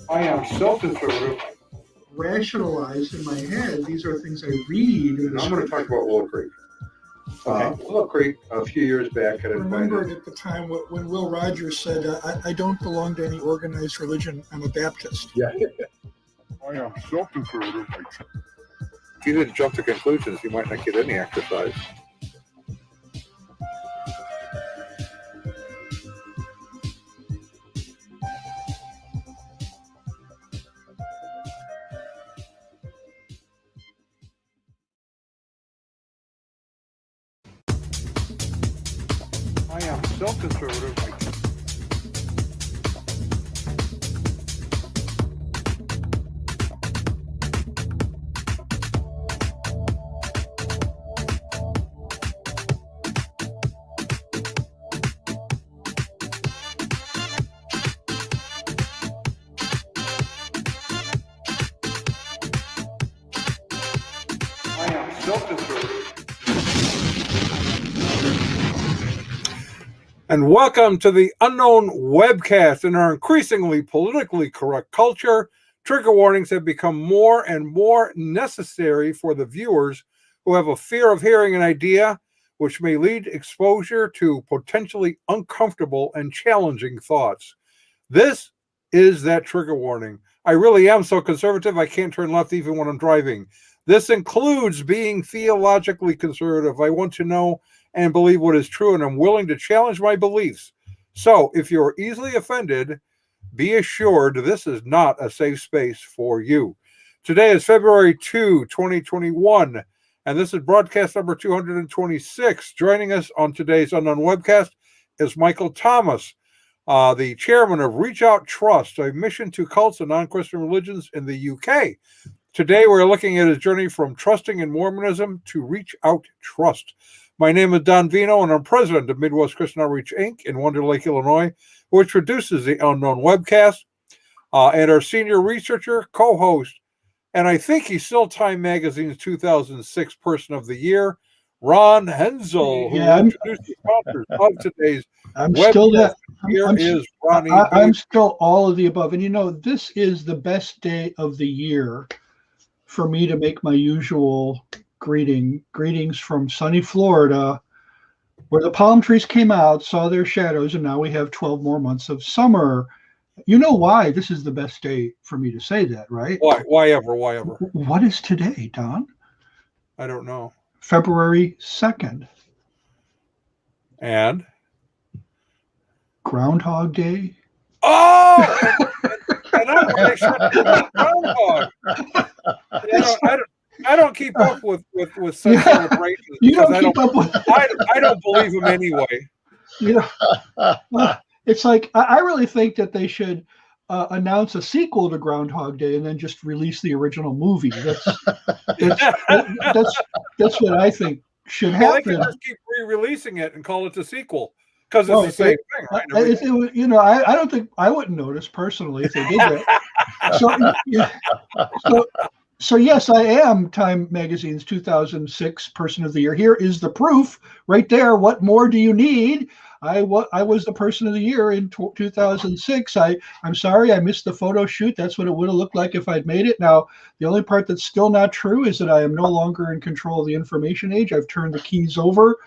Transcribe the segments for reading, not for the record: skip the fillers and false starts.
I am self-conservative. Rationalize in my head. These are things I read. And I'm going to talk about Willow Creek. Willow Creek, a few years back, had remembered at the time when Will Rogers said, I don't belong to any organized religion. I'm a Baptist. Yeah. I am self-conservative. If you didn't jump to conclusions, you might not get any exercise. I am self-conservative. I am self-conservative. And welcome to the Unknown Webcast. In our increasingly politically correct culture, trigger warnings have become more and more necessary for the viewers who have a fear of hearing an idea which may lead exposure to potentially uncomfortable and challenging thoughts. This is that trigger warning. I really am so conservative I can't turn left even when I'm driving. This includes being theologically conservative. I want to know and believe what is true, and I'm willing to challenge my beliefs. So if you're easily offended, be assured this is not a safe space for you. Today is February 2, 2021, and this is broadcast number 226. Joining us on today's Unknown Webcast is Michael Thomas, the chairman of Reachout Trust, a mission to cults and non-Christian religions in the UK. Today we're looking at his journey from trusting in Mormonism to Reachout Trust. My name is Don Vino, and I'm president of Midwest Christian Outreach, Inc. in Wonder Lake, Illinois, which produces the Unknown Webcast, and our senior researcher, co-host, and I think he's still Time Magazine's 2006 Person of the Year, Ron Hensel, who introduced the sponsors of today's webcast. Still that. Is Ronnie. I'm still all of the above. And you know, this is the best day of the year for me to make my usual greetings from sunny Florida, where the palm trees came out, saw their shadows, and now we have 12 more months of summer. You know why this is the best day for me to say that, right? Why ever? What is today, Don? I don't know. February 2nd. And? Groundhog Day. Oh! And I'm really groundhog. I don't keep up with such celebrations. You don't keep up with. I don't believe them anyway. You know, it's like I really think that they should announce a sequel to Groundhog Day and then just release the original movie. That's what I think should happen. Well, they can just keep re-releasing it and call it the sequel because it's the same thing, right? I don't think I wouldn't notice personally if they did that. So yes, I am Time Magazine's 2006 Person of the Year. Here is the proof right there. What more do you need? I was the Person of the Year in 2006. I'm sorry I missed the photo shoot. That's what it would have looked like if I'd made it. Now, the only part that's still not true is that I am no longer in control of the information age. I've turned the keys over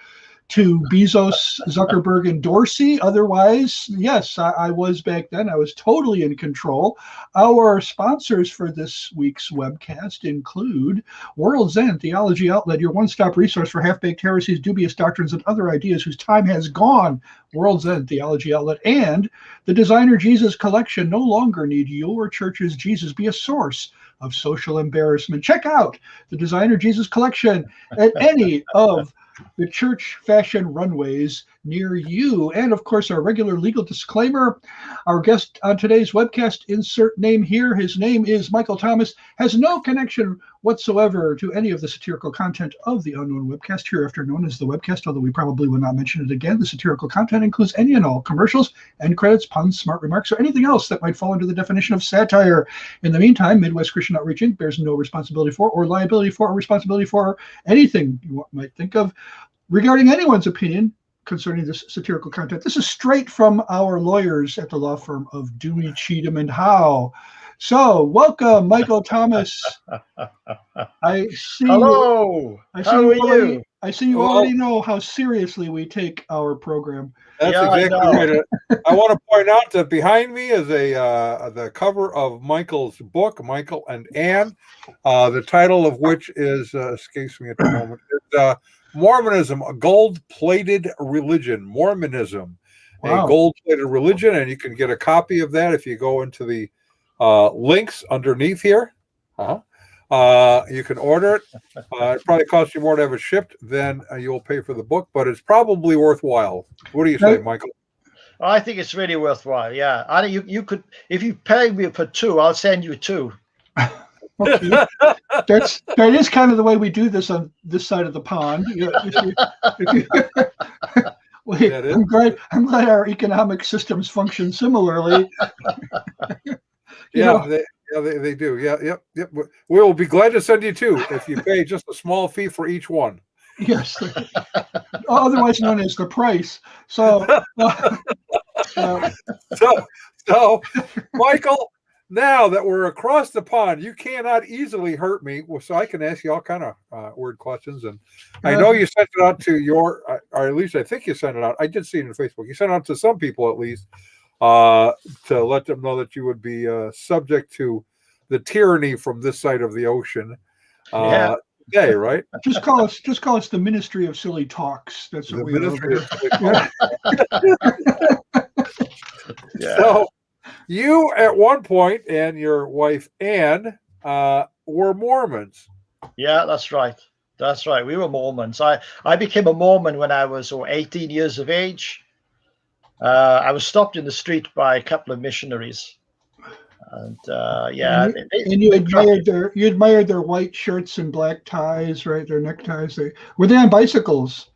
to Bezos, Zuckerberg, and Dorsey. Otherwise, yes, I was back then. I was totally in control. Our sponsors for this week's webcast include World's End Theology Outlet, your one-stop resource for half-baked heresies, dubious doctrines, and other ideas whose time has gone. World's End Theology Outlet, and the Designer Jesus Collection. No longer need your church's Jesus be a source of social embarrassment. Check out the Designer Jesus Collection at any of the church fashion runways near you. And of course, our regular legal disclaimer. Our guest on today's webcast, insert name here, his name is Michael Thomas, has no connection whatsoever to any of the satirical content of the Unknown Webcast, hereafter known as the Webcast, although we probably will not mention it again. The satirical content includes any and all commercials, end credits, puns, smart remarks, or anything else that might fall under the definition of satire. In the meantime, Midwest Christian Outreach Inc. bears no responsibility for or liability for or responsibility for anything you might think of regarding anyone's opinion concerning this satirical content. This is straight from our lawyers at the law firm of Dewey, Cheatham, and Howe. So, welcome, Michael Thomas. I see. Hello. How are you? I see you already know how seriously we take our program. That's exactly right. I want to point out that behind me is the cover of Michael's book, Michael and Anne, the title of which is escapes me at the moment. It's Mormonism, a gold-plated religion. Mormonism, Wow. a gold-plated religion, and you can get a copy of that if you go into the links underneath here. You can order it. It probably costs you more to have it shipped than you'll pay for the book, but it's probably worthwhile. What do you say, Michael? I think it's really worthwhile. Yeah, you could, if you pay me for 2, I'll send you 2. Okay. That is kind of the way we do this on this side of the pond. I'm glad our economic systems function similarly. They do. Yep. We will be glad to send you 2 if you pay just a small fee for each one. Yes, otherwise known as the price. So, Michael, now that we're across the pond, you cannot easily hurt me. Well, so I can ask you all kind of weird questions, and I know you sent it out to your, or at least I think you sent it out. I did see it on Facebook. You sent it out to some people at least to let them know that you would be subject to the tyranny from this side of the ocean. Today, right? Just call us the Ministry of Silly Talks. That's what we are. Yeah. So you at one point and your wife Anne were Mormons. Yeah, that's right. That's right. We were Mormons. I became a Mormon when I was 18 years of age. I was stopped in the street by a couple of missionaries. And and you admired their white shirts and black ties, right? Their neckties. Were they on bicycles?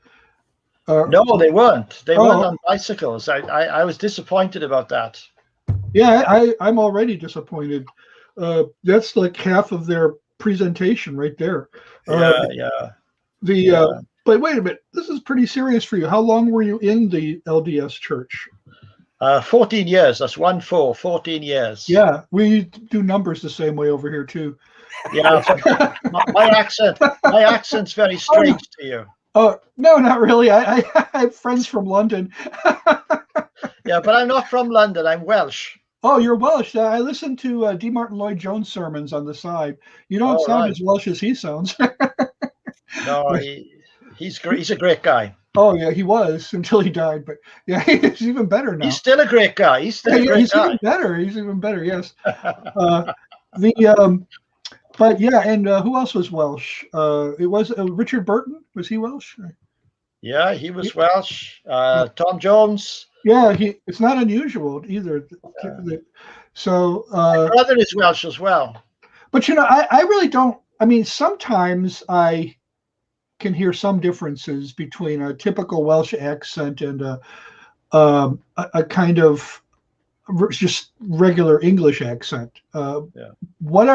No, they weren't. They weren't on bicycles. I was disappointed about that. Yeah, I'm already disappointed. That's like half of their presentation right there. But wait a minute, this is pretty serious for you. How long were you in the LDS church? 14 years. That's 14 years. Yeah, we do numbers the same way over here too. Yeah, my accent's very strange to you. Oh no, not really. I have friends from London. Yeah, but I'm not from London. I'm Welsh. Oh, you're Welsh. I listen to D. Martin Lloyd Jones sermons on the side. You don't sound as Welsh as he sounds. No, he's great. He's a great guy. Oh yeah, he was until he died. But yeah, he's even better now. He's still a great guy. He's even better. He's even better. Yes. But yeah, and who else was Welsh? It was Richard Burton. Was he Welsh? Yeah, he was Welsh. Tom Jones. Yeah, it's not unusual either. So my brother is Welsh as well. But I really don't. I mean, sometimes I can hear some differences between a typical Welsh accent and a kind of just regular English accent. What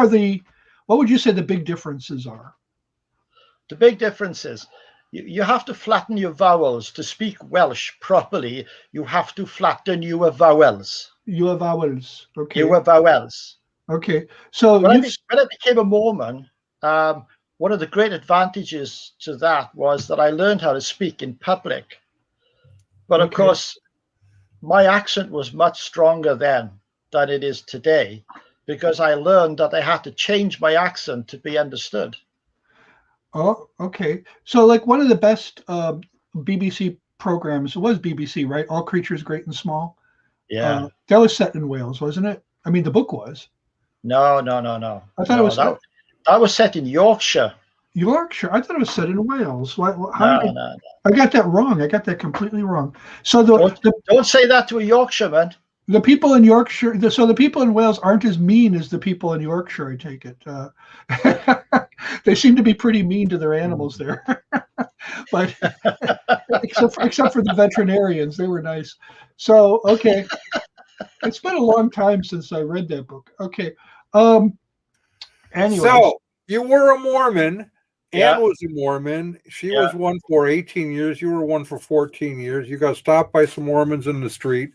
would you say the big differences are? The big differences, you have to flatten your vowels. To speak Welsh properly, you have to flatten your vowels. Your vowels, okay. Your vowels. Okay. So when I became a Mormon, one of the great advantages to that was that I learned how to speak in public. But of course, my accent was much stronger then than it is today, because I learned that I had to change my accent to be understood. Oh, okay. So like one of the best BBC programs was BBC, right? All Creatures Great and Small. Yeah. That was set in Wales, wasn't it? I mean, the book was. No. I thought it was that was set in Yorkshire. Yorkshire? I thought it was set in Wales. No. I got that wrong. I got that completely wrong. So don't say that to a Yorkshireman. The people in Yorkshire, so the people in Wales aren't as mean as the people in Yorkshire, I take it. They seem to be pretty mean to their animals there. But except for the veterinarians, they were nice. So, okay. It's been a long time since I read that book. Okay. Anyways. So, you were a Mormon. Anne was a Mormon. She was one for 18 years. You were one for 14 years. You got stopped by some Mormons in the street.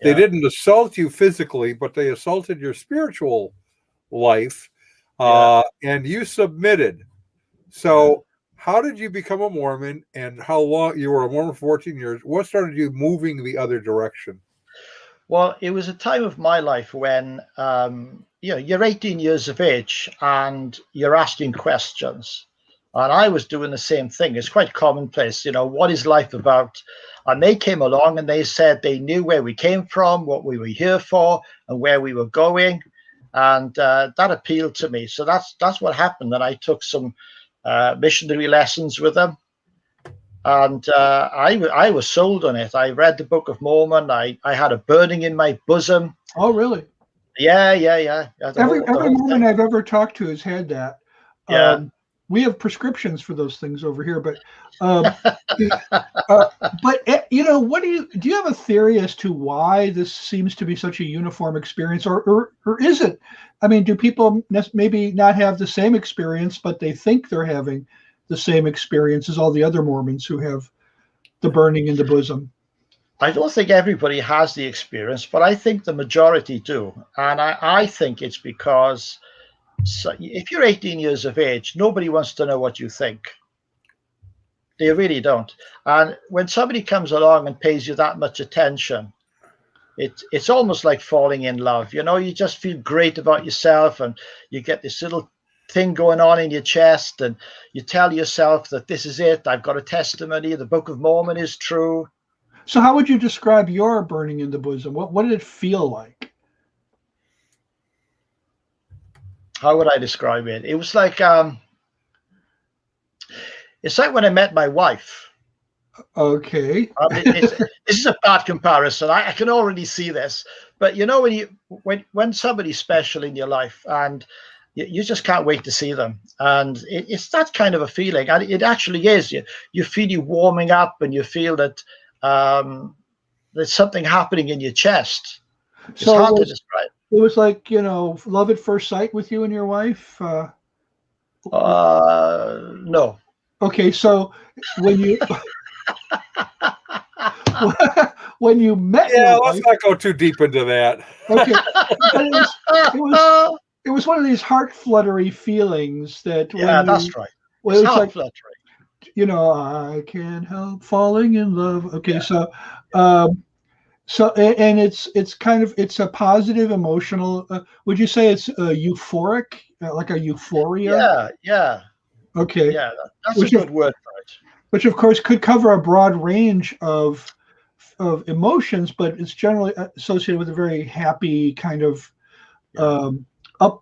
They didn't assault you physically, but they assaulted your spiritual life, and you submitted. So how did you become a Mormon, and how long you were a Mormon for 14 years? What started you moving the other direction? Well, it was a time of my life when you're 18 years of age and you're asking questions. And I was doing the same thing. It's quite commonplace, what is life about? And they came along and they said they knew where we came from, what we were here for, and where we were going. And that appealed to me. So that's what happened. And I took some missionary lessons with them. And I was sold on it. I read the Book of Mormon. I had a burning in my bosom. Oh, really? Yeah. Every Mormon I've ever talked to has had that. Yeah. We have prescriptions for those things over here, but what do you have a theory as to why this seems to be such a uniform experience, or is it? I mean, do people maybe not have the same experience, but they think they're having the same experience as all the other Mormons who have the burning in the bosom? I don't think everybody has the experience, but I think the majority do. And I think it's because if you're 18 years of age, nobody wants to know what you think. They really don't. And when somebody comes along and pays you that much attention, it's almost like falling in love. You just feel great about yourself, and you get this little thing going on in your chest, and you tell yourself that this is it. I've got a testimony. The Book of Mormon is true. So how would you describe your burning in the bosom? What did it feel like? How would I describe it? It was like it's like when I met my wife. Okay. This is a bad comparison. I can already see this, but when somebody's special in your life, and you just can't wait to see them, and it's that kind of a feeling, and it actually is. You feel you warming up, and you feel that there's something happening in your chest. It's hard to describe. It was like, love at first sight with you and your wife? No. Okay, so when you when you met your let's wife, not go too deep into that. Okay, it was one of these heart fluttery feelings that that's right. Well, it's heart like fluttery. I can't help falling in love. Okay, so and it's kind of, it's a positive emotional. Would you say it's euphoric, like a euphoria? Yeah. Okay. Yeah, that's a good word for it. Which of course could cover a broad range of emotions, but it's generally associated with a very happy kind of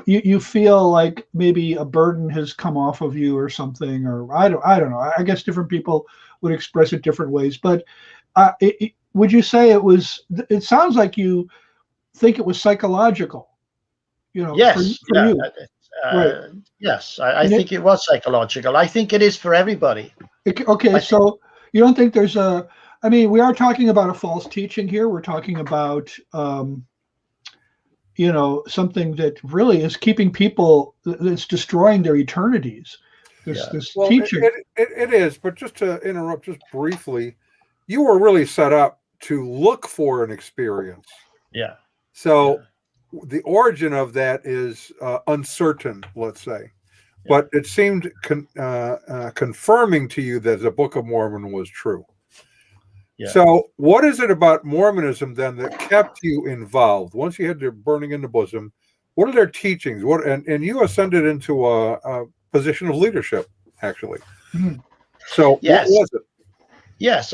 you feel like maybe a burden has come off of you or something, or I don't know. I guess different people would express it different ways, but would you say it sounds like you think it was psychological, Yes, for you. Right. Yes, I think it was psychological. I think it is for everybody. Okay, so you don't think there's we are talking about a false teaching here. We're talking about something that really is keeping people, that's destroying their eternities. This teaching. It is, but just to interrupt just briefly, you were really set up to look for an experience. Yeah. So the origin of that is uncertain, let's say. But it seemed confirming to you that the Book of Mormon was true. Yeah. So what is it about Mormonism then that kept you involved? Once you had your burning in the bosom, what are their teachings? And you ascended into a position of leadership, actually. Mm-hmm. So what was it? Yes,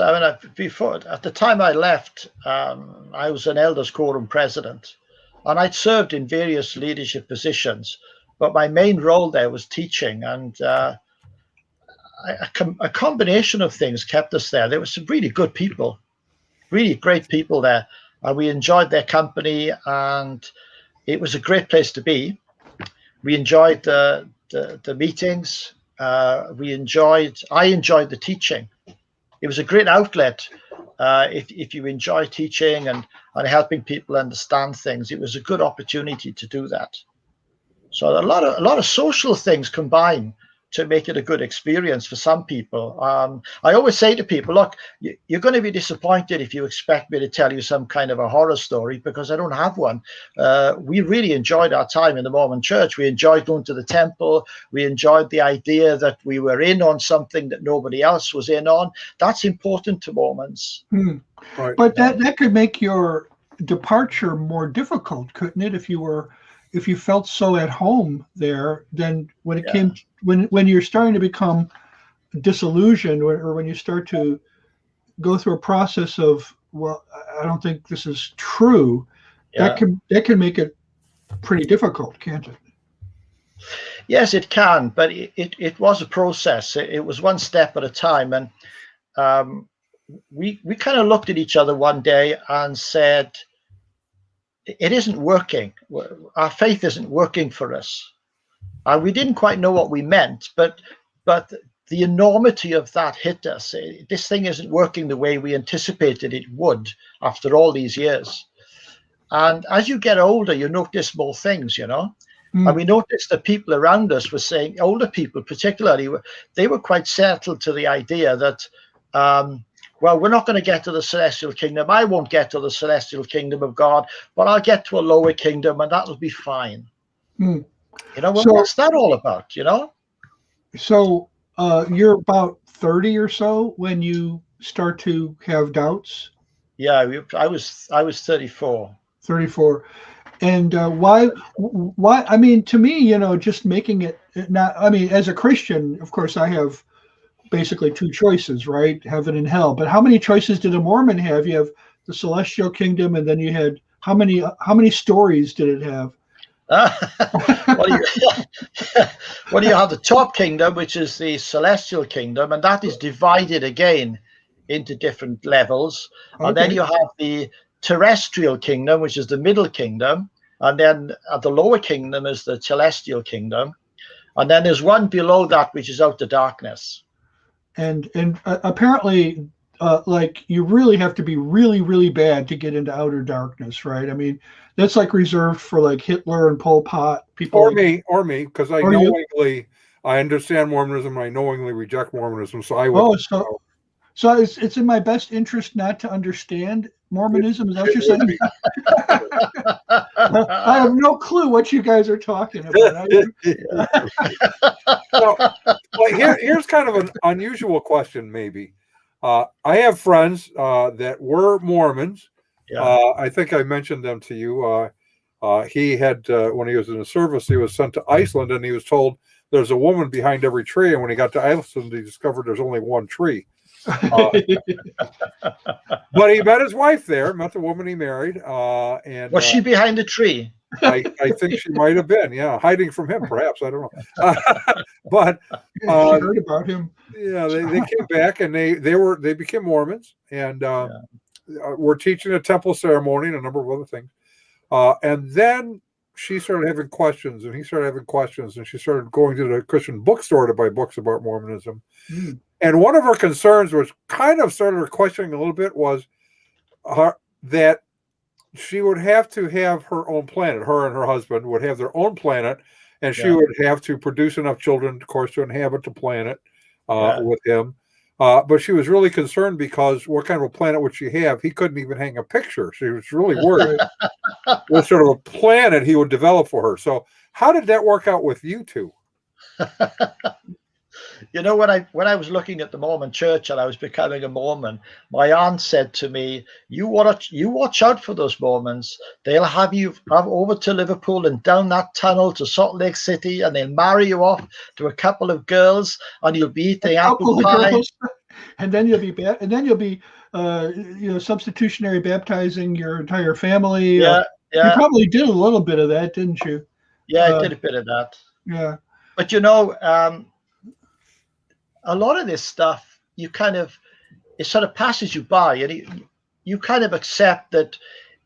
before, at the time I left, I was an elders quorum president, and I'd served in various leadership positions, but my main role there was teaching, and a combination of things kept us there. There were some really good people, really great people there, and we enjoyed their company, and it was a great place to be. We enjoyed the meetings. I enjoyed the teaching. It was a great outlet. If you enjoy teaching and helping people understand things, it was a good opportunity to do that. So a lot of social things combine to make it a good experience for some people. I always say to people, look, you're going to be disappointed if you expect me to tell you some kind of a horror story, because I don't have one. We really enjoyed our time in the Mormon church. We enjoyed going to the temple. We enjoyed the idea that we were in on something that nobody else was in on. That's important to Mormons. Right. But that could make your departure more difficult, couldn't it? If you felt so at home there, then when it came when you're starting to become disillusioned, or when you start to go through a process of, well, I don't think this is true, that can make it pretty difficult, can't it? Yes, it can, but it was a process. It was one step at a time, and we kind of looked at each other one day and said, it isn't working. Our faith isn't working for us. And we didn't quite know what we meant, but the enormity of that hit us. This thing isn't working the way we anticipated it would after all these years. And as you get older, you notice more things, you know. And we noticed that people around us were saying, older people particularly, they were quite settled to the idea that, well, we're not going to get to the celestial kingdom. I won't get to the celestial kingdom of God, but I'll get to a lower kingdom and that'll be fine. You know, well, what's that all about, you know? So you're about 30 or so when you start to have doubts? Yeah, I was 34. 34. And why, I mean, to me, you know, just making it not, I mean, as a Christian, of course, I have basically two choices, right? Heaven and hell. But how many choices did a Mormon have? You have the celestial kingdom, and then you had how many stories did it have? Well, you have the top kingdom, which is the celestial kingdom, and that is divided again into different levels. Okay. And then you have the terrestrial kingdom, which is the middle kingdom, and then the lower kingdom is the celestial kingdom, and then there's one below that which is outer darkness. And apparently, like, you really have to be really, really bad to get into outer darkness, right? I mean, that's like reserved for like Hitler and Pol Pot, people. Or me, because I knowingly, I understand Mormonism, and I knowingly reject Mormonism. So I would. Oh, so it's in my best interest not to understand Mormonism. Is that what you're saying? I have no clue what you guys are talking about. Here's kind of an unusual question, maybe. I have friends that were Mormons. I think I mentioned them to you. He had, when he was in the service, he was sent to Iceland, and he was told there's a woman behind every tree. And when he got to Iceland, he discovered there's only one tree. But he met his wife there, met the woman he married. And was she behind the tree? I think she might have been, hiding from him, perhaps. I don't know. But she heard about him. Yeah, they came back, and they became Mormons, and were teaching a temple ceremony and a number of other things. And then she started having questions, and he started having questions, and she started going to the Christian bookstore to buy books about Mormonism. And one of her concerns, which kind of started her questioning a little bit, was that she would have to have her own planet. Her and her husband would have their own planet, and she would have to produce enough children, of course, to inhabit the planet with him. But she was really concerned because what kind of a planet would she have? He couldn't even hang a picture. She was really worried what sort of a planet he would develop for her. So how did that work out with you two? You know, when I was looking at the Mormon church and I was becoming a Mormon, my aunt said to me, you watch out for those Mormons. They'll have you over to Liverpool and down that tunnel to Salt Lake City, and they'll marry you off to a couple of girls, and you'll be eating apple pie. And then you'll be substitutionary baptizing your entire family. You probably did a little bit of that, didn't you? Yeah, I did a bit of that. Yeah. But you know, a lot of this stuff, it sort of passes you by, and you kind of accept that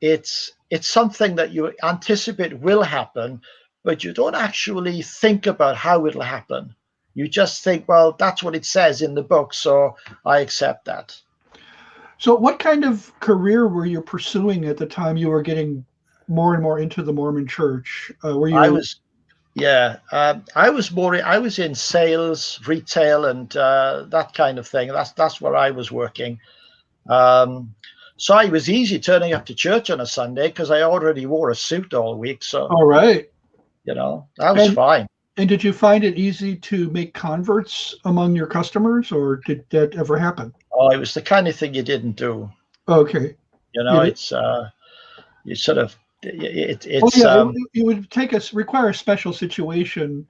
it's something that you anticipate will happen, but you don't actually think about how it'll happen. You just think, well, that's what it says in the book, so I accept that. So what kind of career were you pursuing at the time you were getting more and more into the Mormon church? I was in sales, retail, and that kind of thing. That's where I was working. So it was easy turning up to church on a Sunday because I already wore a suit all week. So, All right. That was fine. And did you find it easy to make converts among your customers, or did that ever happen? Oh, it was the kind of thing you didn't do. Okay. It's you sort of it's it would require a special situation.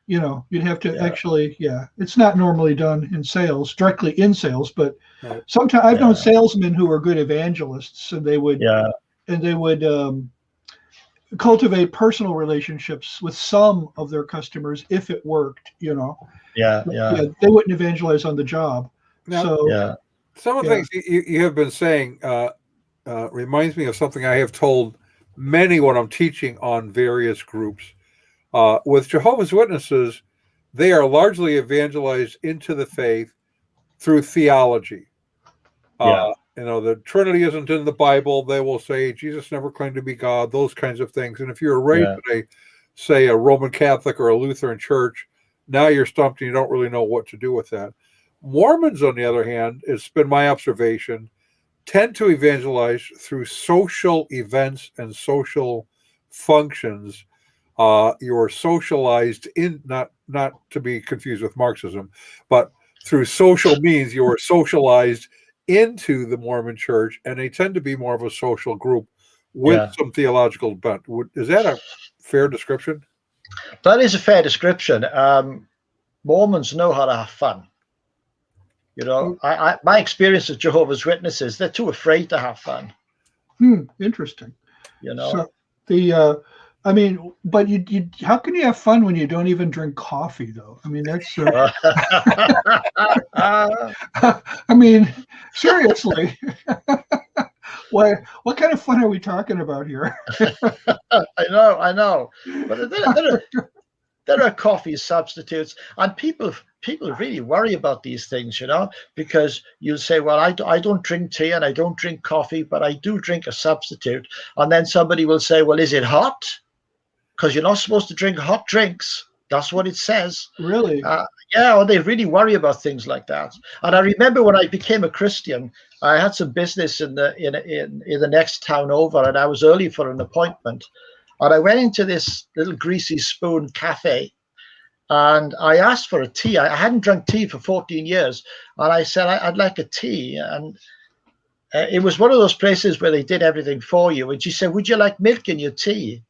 You'd have to actually, it's not normally done in sales, directly in sales, but sometimes I've known salesmen who are good evangelists, and they would cultivate personal relationships with some of their customers if it worked. They wouldn't evangelize on the job. Now, some of the things you have been saying reminds me of something I have told many when I'm teaching on various groups. With Jehovah's Witnesses, they are largely evangelized into the faith through theology. The Trinity isn't in the Bible. They will say Jesus never claimed to be God, those kinds of things. And if you're raised in a Roman Catholic or a Lutheran church, now you're stumped and you don't really know what to do with that. Mormons, on the other hand, it's been my observation, tend to evangelize through social events and social functions. You're socialized in, not to be confused with Marxism, but through social means, you're socialized into the Mormon church, and they tend to be more of a social group with some theological bent. Is that a fair description? That is a fair description. Mormons know how to have fun. My experience with Jehovah's Witnesses, they're too afraid to have fun. Interesting. So but you how can you have fun when you don't even drink coffee, though? I mean, that's seriously. What kind of fun are we talking about here? I know. But there are coffee substitutes, and people really worry about these things, because you'll say, well, I don't drink tea and I don't drink coffee, but I do drink a substitute. And then somebody will say, well, is it hot? Because you're not supposed to drink hot drinks. That's what it says. Really? Or they really worry about things like that. And I remember when I became a Christian, I had some business in the next town over, and I was early for an appointment. And I went into this little Greasy Spoon cafe, and I asked for a tea. I hadn't drunk tea for 14 years. And I said, I'd like a tea. And it was one of those places where they did everything for you. And she said, would you like milk in your tea?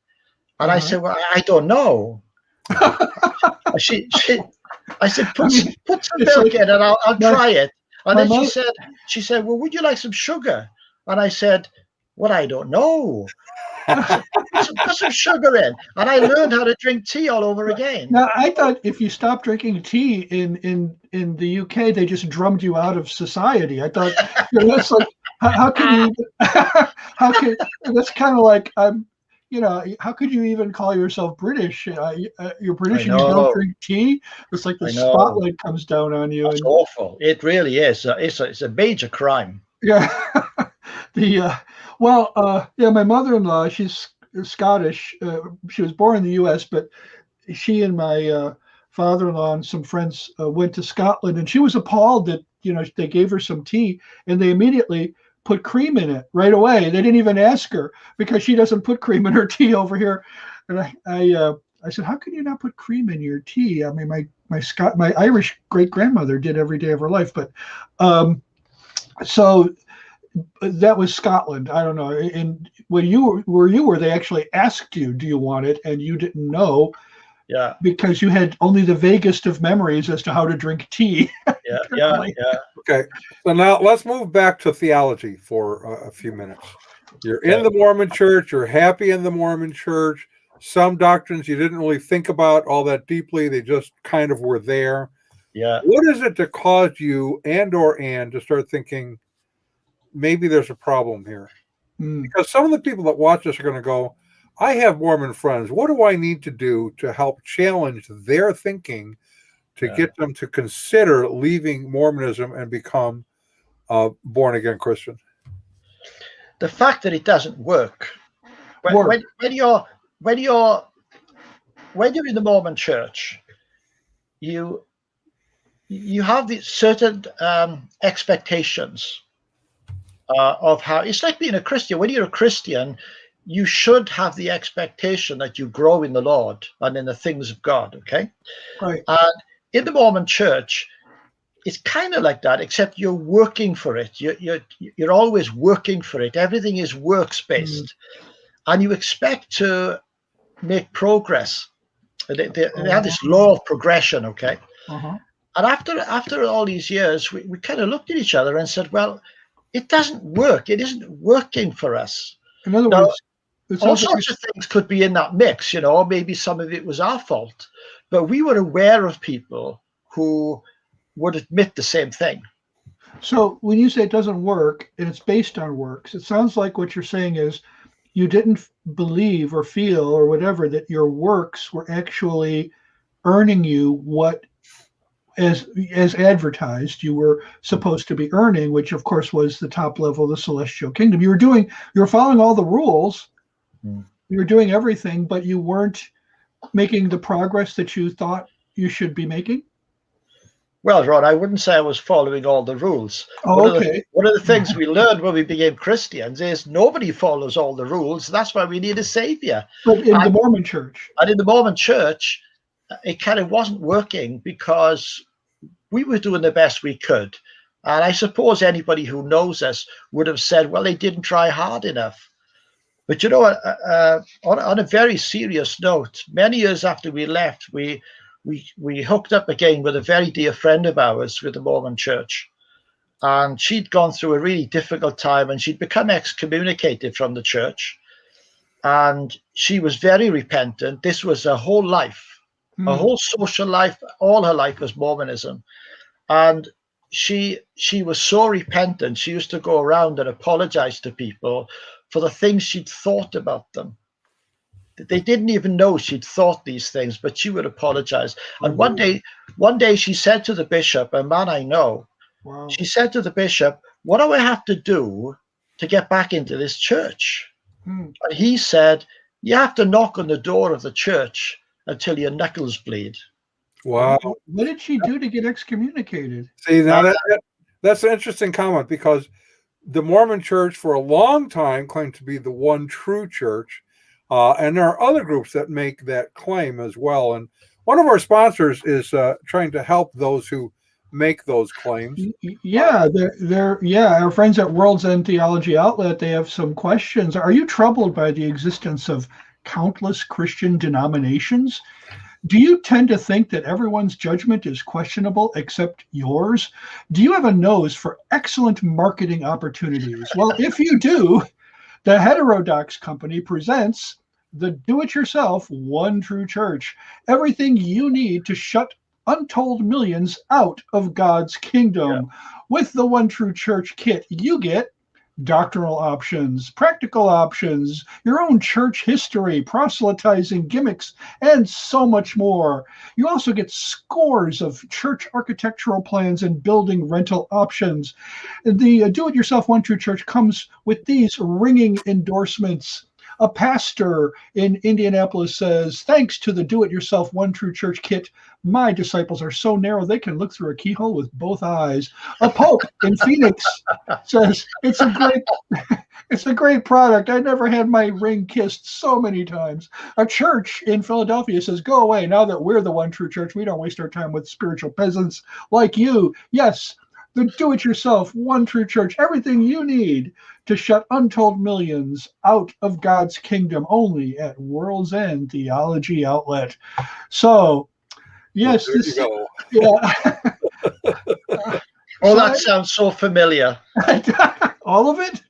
And I said, well, I don't know. I said, put some milk in and I'll try it. And then she said, well, would you like some sugar? And I said, well, I don't know. Put some sugar in. And I learned how to drink tea all over again. Now, I thought if you stopped drinking tea in the UK, they just drummed you out of society. I thought, that's like, how can you, that's kind of like, how could you even call yourself British? You're British and you don't drink tea? It's like the spotlight comes down on you. It's awful. It really is. It's a major crime. Yeah. My mother-in-law, she's Scottish. She was born in the U.S., but she and my father-in-law and some friends went to Scotland, and she was appalled that, they gave her some tea and they immediately put cream in it right away. They didn't even ask her because she doesn't put cream in her tea over here. And I said, how can you not put cream in your tea? I mean, my Irish great grandmother did every day of her life, but so that was Scotland. I don't know. And when you were, they actually asked you, do you want it? And you didn't know. Yeah. Because you had only the vaguest of memories as to how to drink tea. Yeah. Okay. So now let's move back to theology for a few minutes. You're in the Mormon church. You're happy in the Mormon church. Some doctrines you didn't really think about all that deeply. They just kind of were there. Yeah. What is it that caused you and to start thinking maybe there's a problem here? Because some of the people that watch this are going to go, I have Mormon friends. What do I need to do to help challenge their thinking to get them to consider leaving Mormonism and become born-again Christian? The fact that it doesn't work. When you're when you're in the Mormon church, you have these certain expectations of how it's like being a Christian. When you're a Christian, you should have the expectation that you grow in the Lord and in the things of God. Okay, Right. and in the Mormon church, it's kind of like that, except you're working for it. You're always working for it. Everything is works based, and you expect to make progress. They have this law of progression. Okay. Uh-huh. And after all these years, we kind of looked at each other and said, well, it doesn't work. It isn't working for us. In other Now, words, it all sounds like sorts of things could be in that mix, or maybe some of it was our fault. But we were aware of people who would admit the same thing. so when you say it doesn't work and it's based on works, it sounds like what you're saying is you didn't believe or feel or whatever that your works were actually earning you what as advertised you were supposed to be earning, which of course was the top level of the celestial kingdom. You were following all the rules, you were doing everything, but you weren't making the progress that you thought you should be making. Well, Ron, I wouldn't say I was following all the rules. Oh, okay. One of the things we learned when we became Christians is nobody follows all the rules. That's why we need a savior. But in the Mormon church. And in the Mormon church, it kind of wasn't working because we were doing the best we could. And I suppose anybody who knows us would have said, well, they didn't try hard enough. But on a very serious note, many years after we left, we hooked up again with a very dear friend of ours with the Mormon church. And she'd gone through a really difficult time and she'd become excommunicated from the church. And she was very repentant. This was her whole life. Her whole social life, all her life was Mormonism. And she was so repentant. She used to go around and apologize to people for the things she'd thought about them. They didn't even know she'd thought these things, but she would apologize. And one day she said to the bishop, a man I know, wow. She said to the bishop, what do I have to do to get back into this church? And he said, you have to knock on the door of the church until your knuckles bleed. Wow. What did she do to get excommunicated? See, now that's an interesting comment, because the Mormon church for a long time claimed to be the one true church. And there are other groups that make that claim as well. And one of our sponsors is trying to help those who make those claims. Yeah, our friends at World's End Theology Outlet, they have some questions. Are you troubled by the existence of countless Christian denominations? Do you tend to think that everyone's judgment is questionable except yours? Do you have a nose for excellent marketing opportunities? Well, if you do, the Heterodox Company presents the do-it-yourself One True Church. Everything you need to shut untold millions out of God's kingdom. Yeah. With the One True Church kit, you get doctrinal options, practical options, your own church history, proselytizing gimmicks, and so much more. You also get scores of church architectural plans and building rental options. The Do-It-Yourself One True Church comes with these ringing endorsements. A pastor in Indianapolis says, thanks to the Do-It-Yourself One True Church kit, my disciples are so narrow they can look through a keyhole with both eyes. A pope in Phoenix says, it's a great product. I never had my ring kissed so many times. A church in Philadelphia says, go away. Now that we're the One True Church, we don't waste our time with spiritual peasants like you. Yes, the Do-It-Yourself One True Church, everything you need to shut untold millions out of God's kingdom, only at World's End Theology Outlet. So, yes, there you go. Yeah. That sounds so familiar. All of it?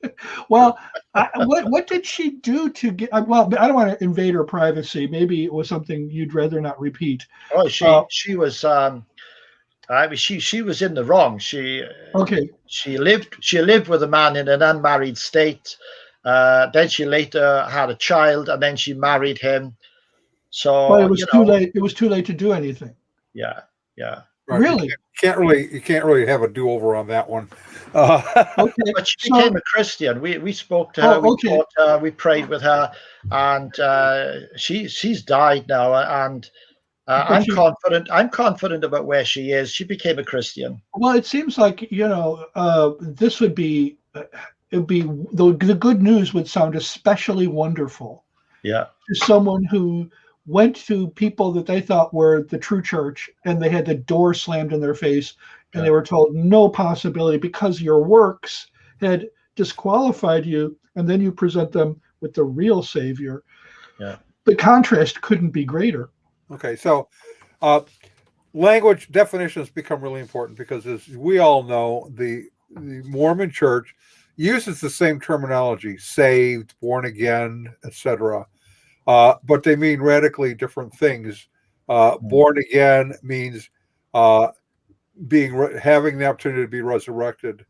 Well, what did she do to get? Well, I don't want to invade her privacy. Maybe it was something you'd rather not repeat. Oh, she was. She was in the wrong. She lived with a man in an unmarried state. Then she later had a child, and then she married him. So it was too late. It was too late to do anything. Yeah. Right. Really? You can't really have a do-over on that one. Okay. But she So, became a Christian. We spoke to her, we okay. taught her, we prayed with her, and she's died now. And But I'm confident about where she is. She became a Christian. well, it seems like, this would be, it would be, the good news would sound especially wonderful Yeah, to someone who went to people that they thought were the true church, and they had the door slammed in their face, and they Yeah. were told no possibility because your works had disqualified you, and then you present them with the real Savior. yeah, The contrast couldn't be greater. Okay, so uh, language definitions become really important because, as we all know, the Mormon Church uses the same terminology: saved, born again, etc. But they mean radically different things. Born again means having the opportunity to be resurrected.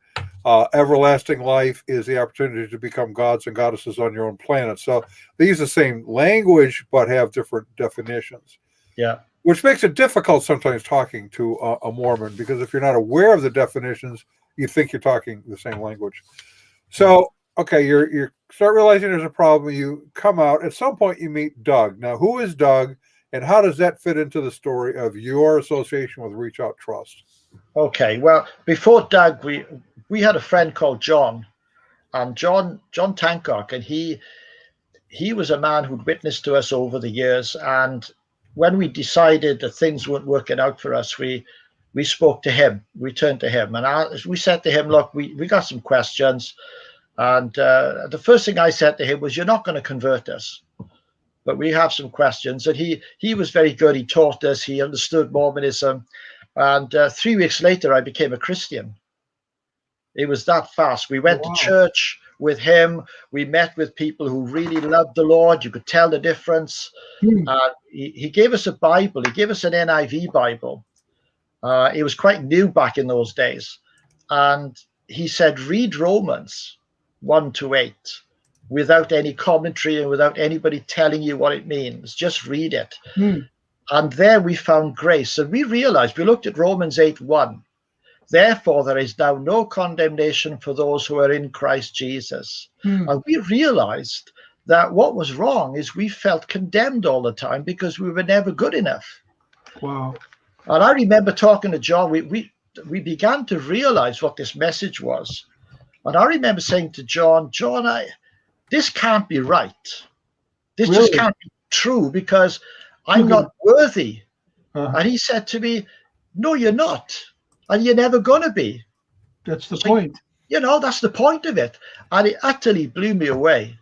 Everlasting life is the opportunity to become gods and goddesses on your own planet. So they use the same language but have different definitions. yeah. Which makes it difficult sometimes talking to a Mormon, because if you're not aware of the definitions, you think you're talking the same language. So, okay, you start realizing there's a problem. You come out. At some point, you meet Doug. Now, who is Doug, and how does that fit into the story of your association with Reachout Trust? Okay. Well, before Doug, we had a friend called John, and John Tancock, and he was a man who'd witnessed to us over the years. And when we decided that things weren't working out for us, we spoke to him. We turned to him, and we said to him, "Look, we got some questions." And the first thing I said to him was, "You're not going to convert us, but we have some questions." And he was very good. He taught us. He understood Mormonism. And 3 weeks later, I became a Christian. It was that fast. We went to church with him. We met with people who really loved the Lord. You could tell the difference. He gave us a Bible. He gave us an NIV Bible. It was quite new back in those days. And he said, read Romans 1-8 without any commentary and without anybody telling you what it means. Just read it. And there we found grace. And we realized, we looked at Romans 8:1. Therefore, there is now no condemnation for those who are in Christ Jesus. And we realized that what was wrong is we felt condemned all the time because we were never good enough. Wow. And I remember talking to John, we began to realize what this message was. And I remember saying to John, this can't be right. This just can't be true because I'm not worthy. And he said to me, no, you're not. And you're never going to be. That's the point. That's the point of it. And it utterly blew me away.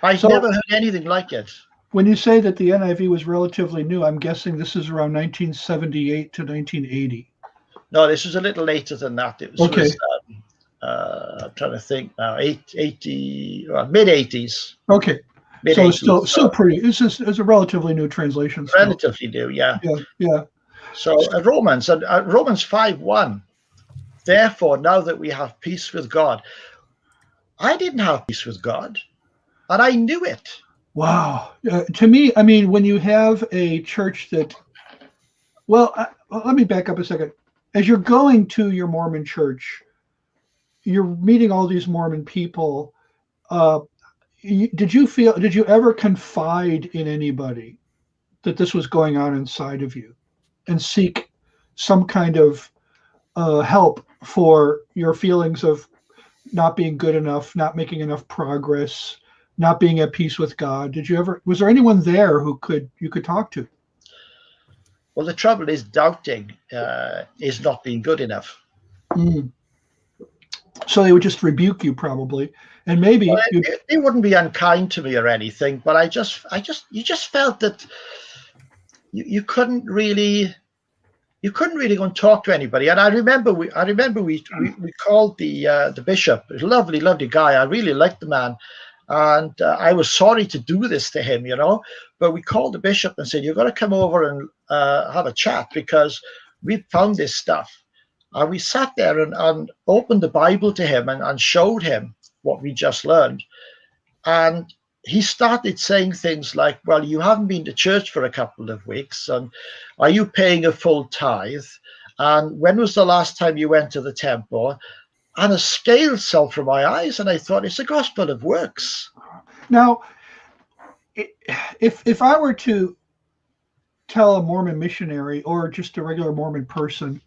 I've never heard anything like it. When you say that the NIV was relatively new, I'm guessing this is around 1978 to 1980. No, this was a little later than that. It was I'm trying to think now, mid-80s. Okay. Mid-80s, so still pretty. It's a relatively new translation. Still. Relatively new, yeah. Yeah. So Romans 5:1. Therefore, now that we have peace with God, I didn't have peace with God, and I knew it. Wow. To me, I mean, when you have a church that, let me back up a second. As you're going to your Mormon church, you're meeting all these Mormon people. Did you ever confide in anybody that this was going on inside of you and seek some kind of help for your feelings of not being good enough, not making enough progress, not being at peace with God? Was there anyone there who you could talk to? Well, the trouble is doubting is not being good enough. So they would just rebuke you probably. And maybe they wouldn't be unkind to me or anything, but you just felt that you couldn't really go and talk to anybody. And I remember we called the bishop, a lovely guy. I really liked the man, and I was sorry to do this to him, but we called the bishop and said, you've got to come over and have a chat because we found this stuff. And we sat there and opened the Bible to him and showed him what we just learned. And he started saying things like, well, you haven't been to church for a couple of weeks, and are you paying a full tithe? And when was the last time you went to the temple? And a scale fell from my eyes, and I thought, it's the gospel of works. Now, if I were to tell a Mormon missionary or just a regular Mormon person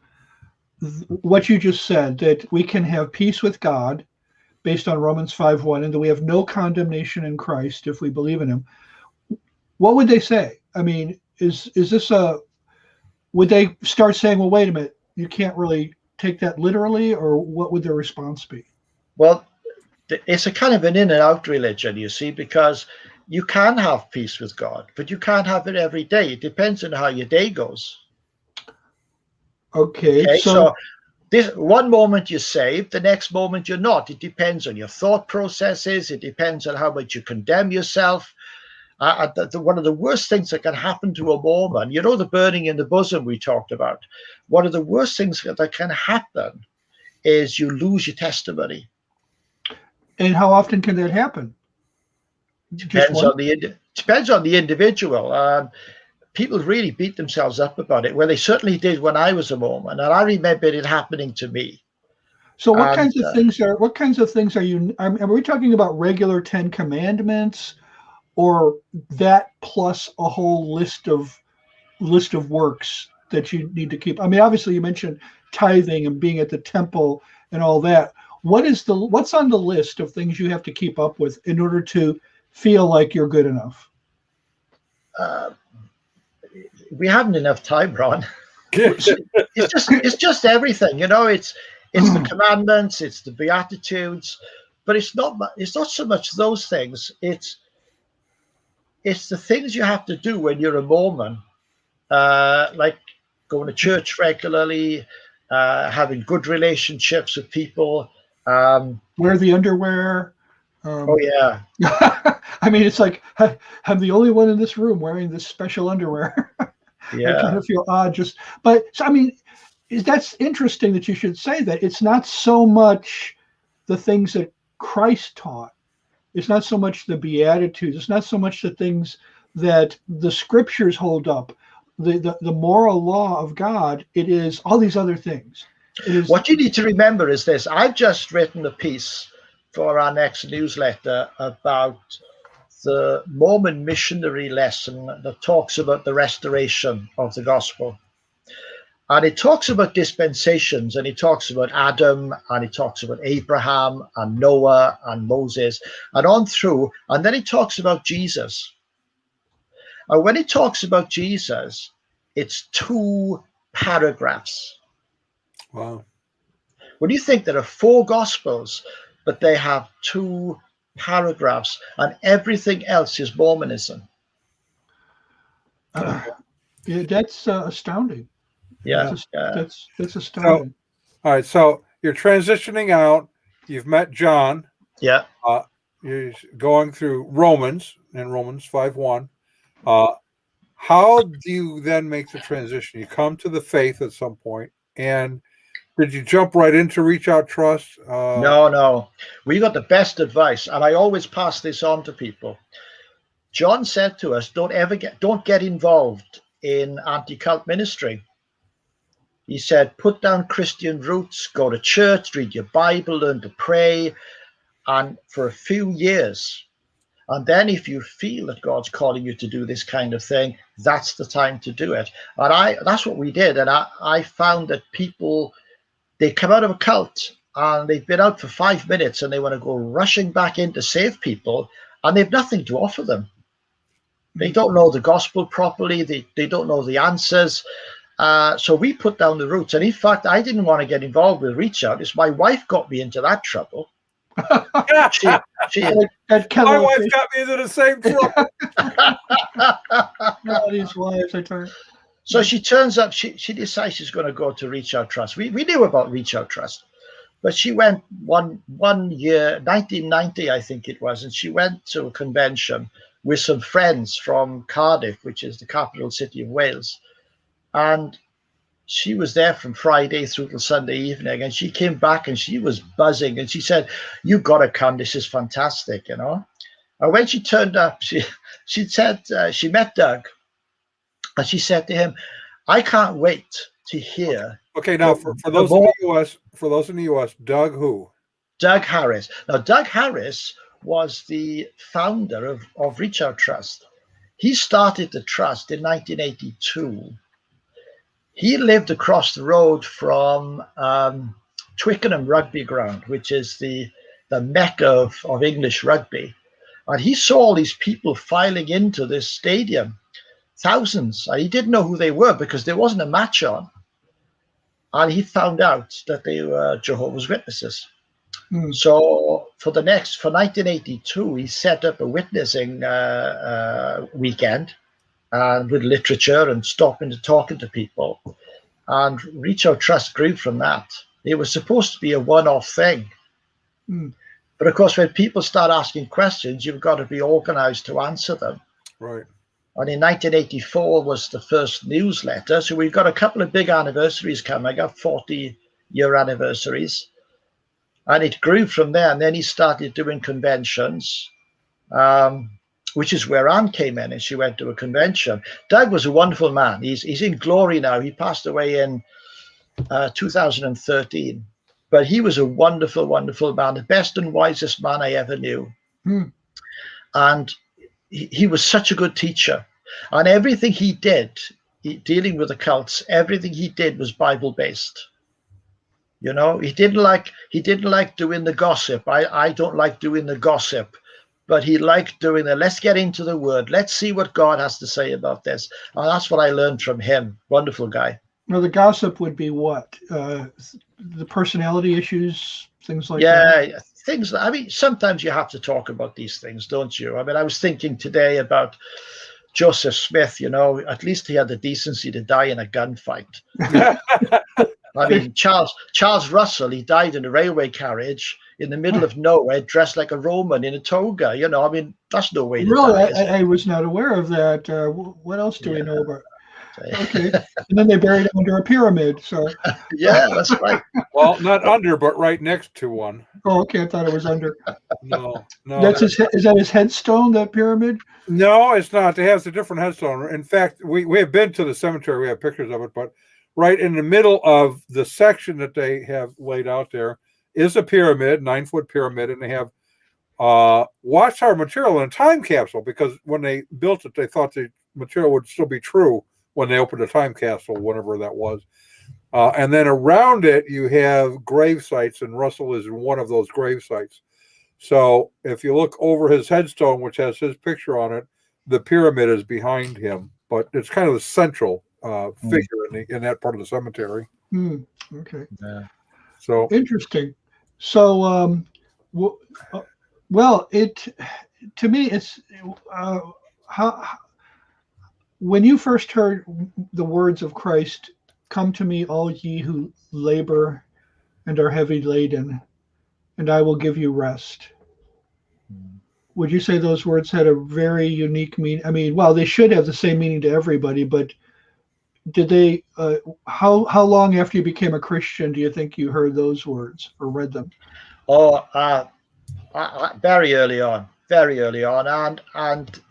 what you just said, that we can have peace with God based on Romans 5:1, and that we have no condemnation in Christ if we believe in him, what would they say? I mean, is this would they start saying, well, wait a minute, you can't really take that literally, or what would their response be? Well, it's a kind of an in and out religion, you see, because you can have peace with God, but you can't have it every day. It depends on how your day goes. Okay, so this one moment you're saved, the next moment you're not. It depends on your thought processes. It depends on how much you condemn yourself. One of the worst things that can happen to a Mormon, you know, the burning in the bosom we talked about. One of the worst things that can happen is you lose your testimony. And how often can that happen? Depends on the individual. People really beat themselves up about it. Well, they certainly did when I was a Mormon, and I remember it happening to me. So what kinds of things are you? Are we talking about regular 10 Commandments, or that plus a whole list of works that you need to keep? I mean, obviously you mentioned tithing and being at the temple and all that. What's on the list of things you have to keep up with in order to feel like you're good enough? We haven't enough time, Ron. It's just everything, you know. It's the commandments, it's the Beatitudes, but it's not so much those things. It's the things you have to do when you're a Mormon, like going to church regularly, having good relationships with people. Wear the underwear. Oh yeah. I mean, it's like I'm the only one in this room wearing this special underwear. Yeah. I kind of feel odd. But I mean, that's interesting that you should say that. It's not so much the things that Christ taught. It's not so much the Beatitudes. It's not so much the things that the scriptures hold up, the moral law of God. It is all these other things. It is. What you need to remember is this. I've just written a piece for our next newsletter about the Mormon missionary lesson that talks about the restoration of the gospel. And it talks about dispensations, and it talks about Adam, and it talks about Abraham and Noah and Moses and on through. And then it talks about Jesus. And when it talks about Jesus, it's 2 paragraphs. Wow. When you think there are 4 gospels, but they have 2 paragraphs, and everything else is Mormonism. Yeah, that's astounding. Yeah, that's astounding. All right, so you're transitioning out. You've met John. Yeah. You're going through Romans 5:1. How do you then make the transition? You come to the faith at some point, and did you jump right into Reachout Trust? No. We got the best advice, and I always pass this on to people. John said to us, don't get involved in anti-cult ministry. He said, put down Christian roots, go to church, read your Bible, learn to pray, and for a few years. And then if you feel that God's calling you to do this kind of thing, that's the time to do it. And that's what we did. And I found that people, they come out of a cult and they've been out for 5 minutes and they want to go rushing back in to save people, and they've nothing to offer them. They don't know the gospel properly. They don't know the answers. So we put down the roots. And in fact, I didn't want to get involved with Reachout. It's my wife got me into that trouble. My wife got me into the same trouble. These wives, I tell you. So she turns up. She decides she's going to go to Reachout Trust. We knew about Reachout Trust, but she went one year, 1990, I think it was, and she went to a convention with some friends from Cardiff, which is the capital city of Wales. And she was there from Friday through till Sunday evening, and she came back and she was buzzing, and she said, "You got to come. This is fantastic, you know." And when she turned up, she said she met Doug, and she said to him, "I can't wait to hear Okay, now for those in the U.S., Doug who? Doug Harris. Now, Doug Harris was the founder of Reachout Trust. He started the trust in 1982. He lived across the road from Twickenham Rugby Ground, which is the mecca of English rugby. And he saw all these people filing into this stadium, thousands. And he didn't know who they were because there wasn't a match on. And he found out that they were Jehovah's Witnesses. So for 1982, he set up a witnessing weekend with literature and talking to people. And Reachout Trust grew from that. It was supposed to be a one-off thing. But of course, when people start asking questions, you've got to be organized to answer them. Right. And in 1984 was the first newsletter. So we've got a couple of big anniversaries coming up, 40-year anniversaries. And it grew from there. And then he started doing conventions, which is where Anne came in, and she went to a convention. Doug was a wonderful man. He's in glory now. He passed away in 2013. But he was a wonderful, wonderful man, the best and wisest man I ever knew. And he was such a good teacher. And everything he did, dealing with the cults, everything he did was Bible-based. You know, he didn't like doing the gossip. I don't like doing the gossip, but he liked doing the, let's get into the word. Let's see what God has to say about this. And that's what I learned from him. Wonderful guy. Now, the gossip would be what? The personality issues, things like that? Yeah, things. I mean, sometimes you have to talk about these things, don't you? I mean, I was thinking today about Joseph Smith. You know, at least he had the decency to die in a gunfight. I mean, Charles Russell, he died in a railway carriage in the middle of nowhere, dressed like a Roman in a toga. You know, I mean, that's no way to die. Really, I was not aware of that. What else do we know about? Okay, and then they buried him under a pyramid. So yeah, that's right. Well, not under, but right next to one. Oh, okay. I thought it was under. No. That's his. Is that his headstone? That pyramid? No, it's not. It has a different headstone. In fact, we have been to the cemetery. We have pictures of it, but right in the middle of the section that they have laid out there is a pyramid, 9-foot pyramid, and they have watchtower material in a time capsule, because when they built it, they thought the material would still be true when they opened the time capsule, whenever that was. And then around it, you have grave sites, and Russell is in one of those grave sites. So if you look over his headstone, which has his picture on it, the pyramid is behind him, but it's kind of the central figure in that part of the cemetery. Okay. Yeah. So interesting. So, well, to me, it's when you first heard the words of Christ, "Come to me, all ye who labor and are heavy laden, and I will give you rest." Would you say those words had a very unique meaning? I mean, well, they should have the same meaning to everybody, but did they? How long after you became a Christian do you think you heard those words or read them? Oh, very early on, and